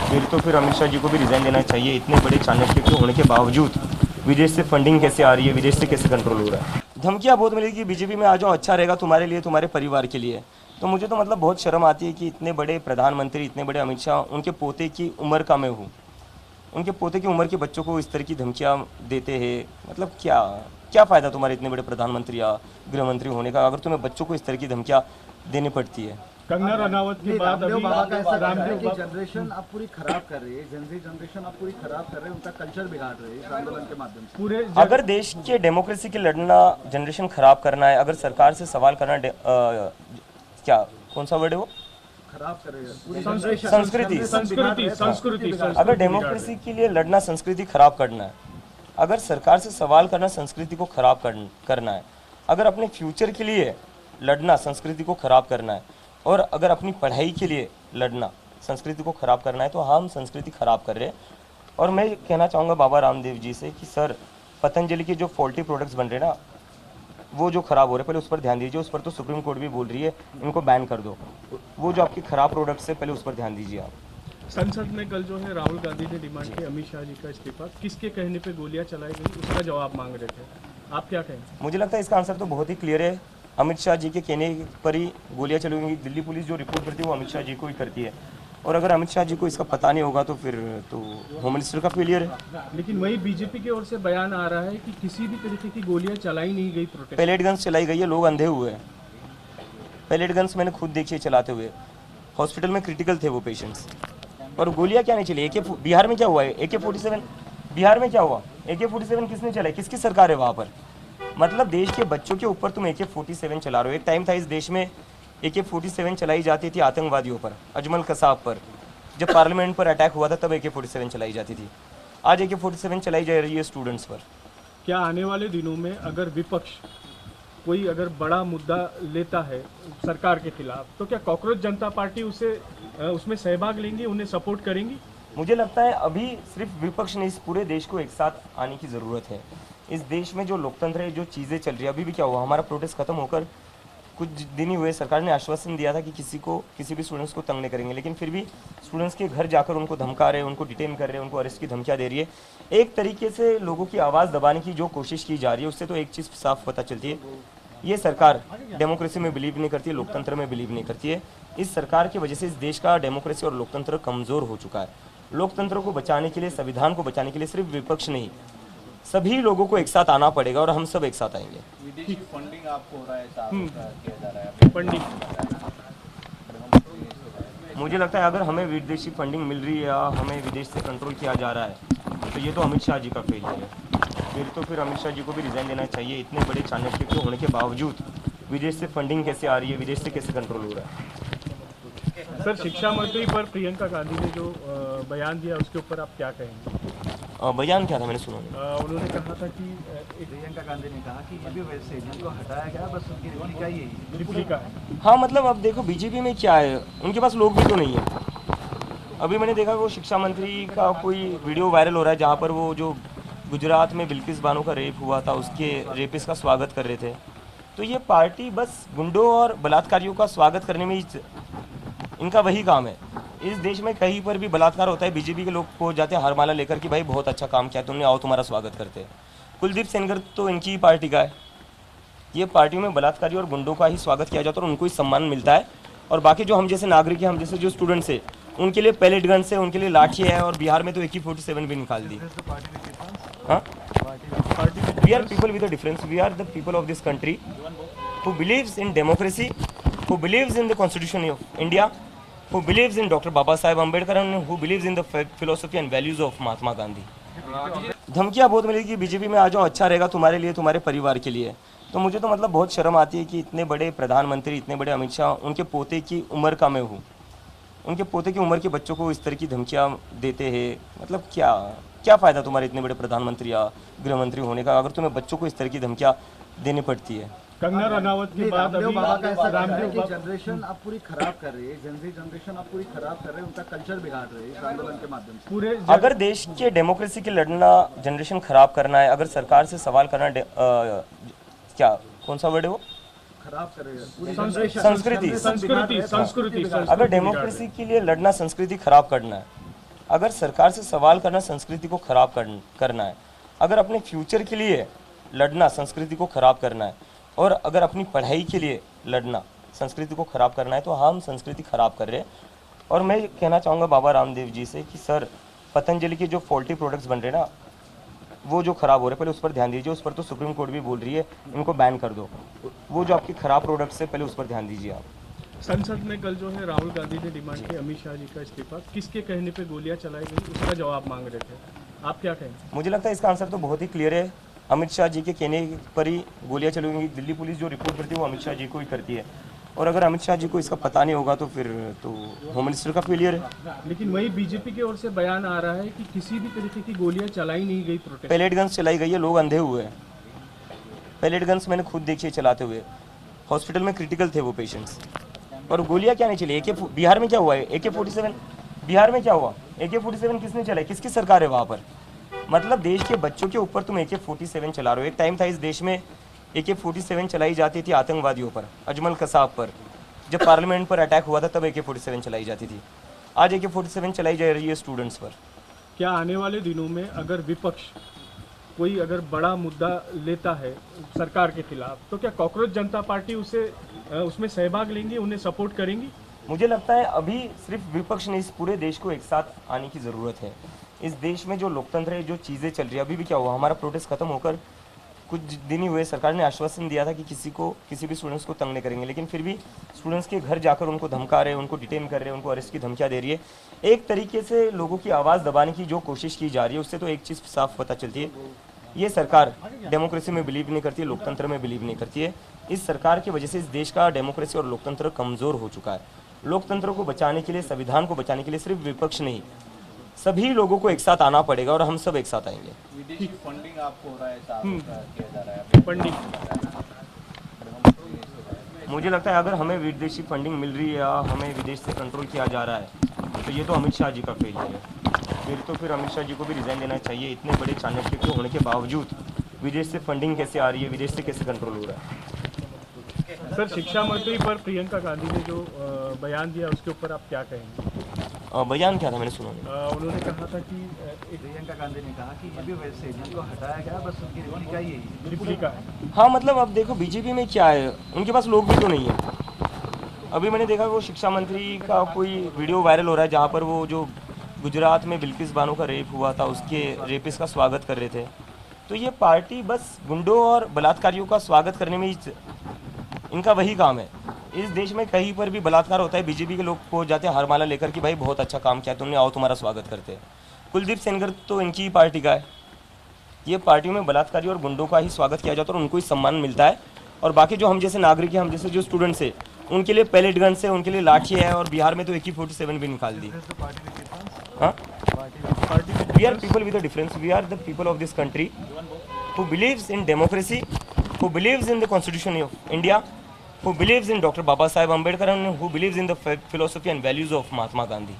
फिर अमित शाह जी को भी रिजाइन देना चाहिए। इतने बड़े चाणक्य के होने के बावजूद विदेश से फंडिंग कैसे आ रही है, विदेश से कैसे कंट्रोल हो रहा है। धमकियाँ बहुत मिलेगी, बीजेपी में आ जाओ, अच्छा रहेगा तुम्हारे लिए, तुम्हारे परिवार के लिए। तो मुझे तो मतलब बहुत शर्म आती है कि इतने बड़े प्रधानमंत्री, इतने बड़े अमित शाह, उनके पोते की उम्र का मैं हूँ, उनके पोते की उम्र के बच्चों को इस तरह की धमकियाँ देते हैं। मतलब क्या क्या फ़ायदा तुम्हारे इतने बड़े प्रधानमंत्री या गृह मंत्री होने का, अगर तुम्हें बच्चों को इस तरह की धमकियाँ देनी पड़ती है। कंगना रनावत के बाद अभी बाबा का ऐसा कहना है रामदेव कि जनरेशन आप पूरी खराब कर रही है, जनजी जनरेशन आप पूरी खराब कर रहे हैं, उनका कल्चर बिगाड़ रहे हैं इस आंदोलन के माध्यम से। पूरे अगर देश के डेमोक्रेसी के लड़ना जनरेशन खराब करना है, अगर सरकार से सवाल करना क्या कौन सा वर्ड है वो, खराब कर रहे हैं पूरी जनरेशन, संस्कृति संस्कृति अगर डेमोक्रेसी के लिए लड़ना संस्कृति खराब करना है, अगर सरकार से सवाल करना संस्कृति को खराब करना है, अगर अपने फ्यूचर के लिए लड़ना संस्कृति को खराब करना है, और अगर अपनी पढ़ाई के लिए लड़ना संस्कृति को खराब करना है, तो हम संस्कृति खराब कर रहे हैं। और मैं कहना चाहूँगा बाबा रामदेव जी से कि सर, पतंजलि के जो फॉल्टी प्रोडक्ट्स बन रहे हैं ना, वो जो खराब हो रहे हैं, पहले उस पर ध्यान दीजिए। उस पर तो सुप्रीम कोर्ट भी बोल रही है इनको बैन कर दो। वो जो आपके खराब प्रोडक्ट्स है, पहले उस पर ध्यान दीजिए आप। संसद में कल जो है राहुल गांधी ने डिमांड की अमित शाह जी का इस्तीफा, किसके कहने पे गोलियां चलाई गई उसका जवाब मांग रहे थे, आप क्या कहेंगे? मुझे लगता है इसका आंसर तो बहुत ही क्लियर है। अमित शाह जी के कहने पर ही गोलियां चलेंगी। दिल्ली पुलिस जो रिपोर्ट करती है वो अमित शाह जी को ही करती है, और अगर अमित शाह जी को इसका पता नहीं होगा तो फिर तो होम मिनिस्टर का फेलियर है। लेकिन वही बीजेपी की ओर से बयान आ रहा है कि किसी भी तरीके की गोलियां चलाई नहीं गई, प्रोटेस्ट पैलेट गन्स चलाई गई है, लोग अंधे हुए हैं। पैलेट गन्स मैंने खुद देखी है चलाते हुए, हॉस्पिटल में क्रिटिकल थे वो पेशेंट्स, और गोलियां क्या नहीं चली। बिहार में क्या हुआ है, AK-47 बिहार में क्या हुआ, AK-47 किसने चलाई, किसकी सरकार है वहाँ पर। मतलब देश के बच्चों के ऊपर तुम AK-47 चला रहे हो। एक टाइम था इस देश में AK-47 चलाई जाती थी आतंकवादियों पर, अजमल कसाब पर। जब पार्लियामेंट पर अटैक हुआ था तब AK-47 चलाई जाती थी। आज AK-47 चलाई जा रही है स्टूडेंट्स पर। क्या आने वाले दिनों में अगर विपक्ष कोई अगर बड़ा मुद्दा लेता है सरकार के खिलाफ, तो क्या कॉकरोच जनता पार्टी उसमें सहभाग लेंगी, उन्हें सपोर्ट करेंगी? मुझे लगता है अभी सिर्फ विपक्ष नहीं, इस पूरे देश को एक साथ आने की ज़रूरत है। इस देश में जो लोकतंत्र है, जो चीज़ें चल रही है, अभी भी क्या हुआ, हमारा प्रोटेस्ट खत्म होकर कुछ दिन ही हुए, सरकार ने आश्वासन दिया था कि किसी भी स्टूडेंट्स को तंग नहीं करेंगे, लेकिन फिर भी स्टूडेंट्स के घर जाकर उनको धमका रहे हैं, उनको डिटेन कर रहे हैं, उनको अरेस्ट की धमकियाँ दे रही है। एक तरीके से लोगों की आवाज़ दबाने की जो कोशिश की जा रही है, उससे तो एक चीज़ साफ पता चलती है, ये सरकार डेमोक्रेसी में बिलीव नहीं करती है, लोकतंत्र में बिलीव नहीं करती है। इस सरकार की वजह से इस देश का डेमोक्रेसी और लोकतंत्र कमज़ोर हो चुका है। लोकतंत्र को बचाने के लिए, संविधान को बचाने के लिए सिर्फ विपक्ष नहीं, सभी लोगों को एक साथ आना पड़ेगा, और हम सब एक साथ आएंगे। विदेशी फंडिंग आपको हो रहा है, किया जा रहा है फंडिंग, मुझे लगता है अगर हमें विदेशी फंडिंग मिल रही है या हमें विदेश से कंट्रोल किया जा रहा है, तो ये तो अमित शाह जी का फेलियर है। फिर अमित शाह जी को भी रिजाइन देना चाहिए। इतने बड़े चाणक्य के होने के बावजूद विदेश से फंडिंग कैसे आ रही है, विदेश से कैसे कंट्रोल हो रहा है। सर शिक्षा मंत्री पर प्रियंका गांधी ने जो बयान दिया उसके ऊपर आप क्या कहेंगे? बयान क्या था, मैंने सुना नहीं। उन्होंने कहा था कि प्रियंका गांधी ने कहा कि ये भी वैसे जिनको हटाया गया बस उनकी रिप्लिका ही है, रिप्लिका है। हाँ, मतलब अब देखो बीजेपी में क्या है, उनके पास लोग भी तो नहीं है। अभी मैंने देखा वो शिक्षा मंत्री का कोई वीडियो वायरल हो रहा है जहाँ पर वो जो गुजरात में बिल्किस बानो का रेप हुआ था, उसके रेपिस्ट का स्वागत कर रहे थे। तो ये पार्टी बस गुंडों और बलात्कारियों का स्वागत करने में ही इनका वही काम है। इस देश में कहीं पर भी बलात्कार होता है, बीजेपी के लोग पहुंच जाते हैं हारमाला लेकर कि भाई बहुत अच्छा काम किया तुमने, आओ तुम्हारा स्वागत करते हैं। कुलदीप सेनगर तो इनकी ही पार्टी का है। ये पार्टी में बलात्कारी और गुंडों का ही स्वागत किया जाता है और उनको ही सम्मान मिलता है, और बाकी जो हम जैसे नागरिक हैं, हम जैसे जो स्टूडेंट्स हैं, उनके लिए पैलेट गन है, उनके लिए लाठी है, और बिहार में तो AK-47 भी निकाल दी। हाँ, we are people with a difference, we are the people of this country who believes in democracy, who believes in the constitution of India, who believes in Dr. Baba Saheb Ambedkar, and who believes in the philosophy and values of Mahatma Gandhi. धमकियाँ बहुत मिलेगी, BJP में आ जाओ, अच्छा रहेगा तुम्हारे लिए, तुम्हारे परिवार के लिए। तो मुझे तो मतलब बहुत शर्म आती है कि इतने बड़े प्रधानमंत्री, इतने बड़े अमित शाह, उनके पोते की उम्र का मैं हूँ, उनके पोते की उम्र के बच्चों को इस तरह की धमकियाँ देते हैं। मतलब क्या फ़ायदा तुम्हारे इतने बड़े प्रधानमंत्री या गृह मंत्री होने का, अगर तुम्हें बच्चों को इस तरह की धमकियाँ देनी पड़ती है। कंगना रनावत के बाद अभी बाबा का ऐसा कहना है कि रामदेव जनरेशन आप पूरी खराब कर रही है, जनजी जनरेशन आप पूरी खराब कर रहे हैं, उनका कल्चर बिगाड़ रहे हैं इस आंदोलन के माध्यम से। पूरे अगर देश के डेमोक्रेसी के लड़ना जनरेशन खराब करना है, अगर सरकार से सवाल करना क्या कौन सा वर्ड है वो, खराब कर रहे हैं पूरी जनरेशन, संस्कृति संस्कृति अगर डेमोक्रेसी के लिए लड़ना संस्कृति खराब करना है, अगर सरकार से सवाल करना संस्कृति को खराब करना है, अगर अपने फ्यूचर के लिए लड़ना संस्कृति को खराब करना है, और अगर अपनी पढ़ाई के लिए लड़ना संस्कृति को खराब करना है, तो हम संस्कृति खराब कर रहे हैं। और मैं कहना चाहूँगा बाबा रामदेव जी से कि सर, पतंजलि के जो फॉल्टी प्रोडक्ट्स बन रहे हैं ना, वो जो खराब हो रहे हैं, पहले उस पर ध्यान दीजिए। उस पर तो सुप्रीम कोर्ट भी बोल रही है इनको बैन कर दो। वो जो आपके खराब प्रोडक्ट्स है, पहले उस पर ध्यान दीजिए आप। संसद में कल जो है राहुल गांधी ने डिमांड की अमित शाह जी का इस्तीफा, किसके कहने पे गोलियां चलाई गई उसका जवाब मांग रहे थे, आप क्या कहेंगे? मुझे लगता है इसका आंसर तो बहुत ही क्लियर है। अमित शाह जी के कहने पर ही गोलियां चलेंगी। दिल्ली पुलिस जो रिपोर्ट करती है वो अमित शाह जी को ही करती है, और अगर अमित शाह जी को इसका पता नहीं होगा तो फिर तो होम मिनिस्टर का फेलियर है। लेकिन वही बीजेपी की ओर से बयान आ रहा है कि किसी भी तरीके की गोलियां चलाई नहीं गई प्रोटेस्ट। पैलेट गन्स चलाई गई है, लोग अंधे हुए हैं। पैलेट गन्स मैंने खुद देखी है चलाते हुए, हॉस्पिटल में क्रिटिकल थे वो पेशेंट्स, और गोलियां क्या नहीं चली। बिहार में क्या हुआ है? AK-47 बिहार में क्या हुआ? AK-47 किसने चलाई? किसकी सरकार है वहाँ पर? मतलब देश के बच्चों के ऊपर तुम AK-47 चला रहे हो। एक टाइम था इस देश में AK-47 चलाई जाती थी आतंकवादियों पर, अजमल कसाब पर। जब पार्लियामेंट पर अटैक हुआ था तब AK-47 चलाई जाती थी। आज AK-47 चलाई जा रही है स्टूडेंट्स पर। क्या आने वाले दिनों में अगर विपक्ष कोई अगर बड़ा मुद्दा लेता है सरकार के खिलाफ, तो क्या कॉकरोच जनता पार्टी उसमें सहभाग लेंगी, उन्हें सपोर्ट करेंगी? मुझे लगता है अभी सिर्फ विपक्ष नहीं, इस पूरे देश को एक साथ आने की ज़रूरत है। इस देश में जो लोकतंत्र है, जो चीज़ें चल रही है, अभी भी क्या हुआ, हमारा प्रोटेस्ट खत्म होकर कुछ दिन ही हुए, सरकार ने आश्वासन दिया था कि किसी भी स्टूडेंट्स को तंग नहीं करेंगे, लेकिन फिर भी स्टूडेंट्स के घर जाकर उनको धमका रहे हैं, उनको डिटेन कर रहे हैं, उनको अरेस्ट की धमकियाँ दे रही है। एक तरीके से लोगों की आवाज़ दबाने की जो कोशिश की जा रही है, उससे तो एक चीज़ साफ पता चलती है, ये सरकार डेमोक्रेसी में बिलीव नहीं करती है, लोकतंत्र में बिलीव नहीं करती है। इस सरकार की वजह से इस देश का डेमोक्रेसी और लोकतंत्र कमज़ोर हो चुका है। लोकतंत्र को बचाने के लिए, संविधान को बचाने के लिए सिर्फ विपक्ष नहीं, सभी लोगों को एक साथ आना पड़ेगा, और हम सब एक साथ आएंगे। विदेशी फंडिंग आपको हो रहा है साहब किया जा रहा है फंडिंग, मुझे लगता है अगर हमें विदेशी फंडिंग मिल रही है या हमें विदेश से कंट्रोल किया जा रहा है, तो ये तो अमित शाह जी का फेलियर है। फिर अमित शाह जी को भी रिजाइन देना चाहिए। इतने बड़े चाणक्य होने के बावजूद विदेश से फंडिंग कैसे आ रही है, विदेश से कैसे कंट्रोल हो रहा है? सर शिक्षा मंत्री पर प्रियंका गांधी ने जो बयान दिया उसके ऊपर आप क्या कहेंगे? बयान क्या था, मैंने सुना नहीं। उन्होंने कहा था कि प्रियंका गांधी ने कहा कि ये भी वैसे जिनको हटाया गया बस उनकी रिप्लिका ही है। रिप्लिका है। हाँ, मतलब अब देखो बीजेपी में क्या है, उनके पास लोग भी तो नहीं है। अभी मैंने देखा वो शिक्षा मंत्री का कोई वीडियो वायरल हो रहा है, जहाँ पर वो जो गुजरात में बिल्किस बानो का रेप हुआ था, उसके रेपिस्ट का स्वागत कर रहे थे। तो ये पार्टी बस गुंडों और बलात्कारियों का स्वागत करने में ही इनका वही काम है। इस देश में कहीं पर भी बलात्कार होता है, बीजेपी के लोग पहुंच जाते हैं हारमाला लेकर कि भाई बहुत अच्छा काम किया तुमने, आओ तुम्हारा स्वागत करते हैं। कुलदीप सेंगर तो इनकी ही पार्टी का है। ये पार्टियों में बलात्कारी और गुंडों का ही स्वागत किया जाता है और उनको ही सम्मान मिलता है, और बाकी जो हम जैसे नागरिक हैं, हम जैसे जो स्टूडेंट्स हैं, उनके लिए पैलेट गन है, उनके लिए लाठी है, और बिहार में तो AK-47 भी निकाल दी। हाँ, we are people with a difference. We are the people of this country who believes in democracy, who believes in the Constitution of India, who believes in Dr. Baba Saheb Ambedkar, and who believes in the philosophy and values of Mahatma Gandhi.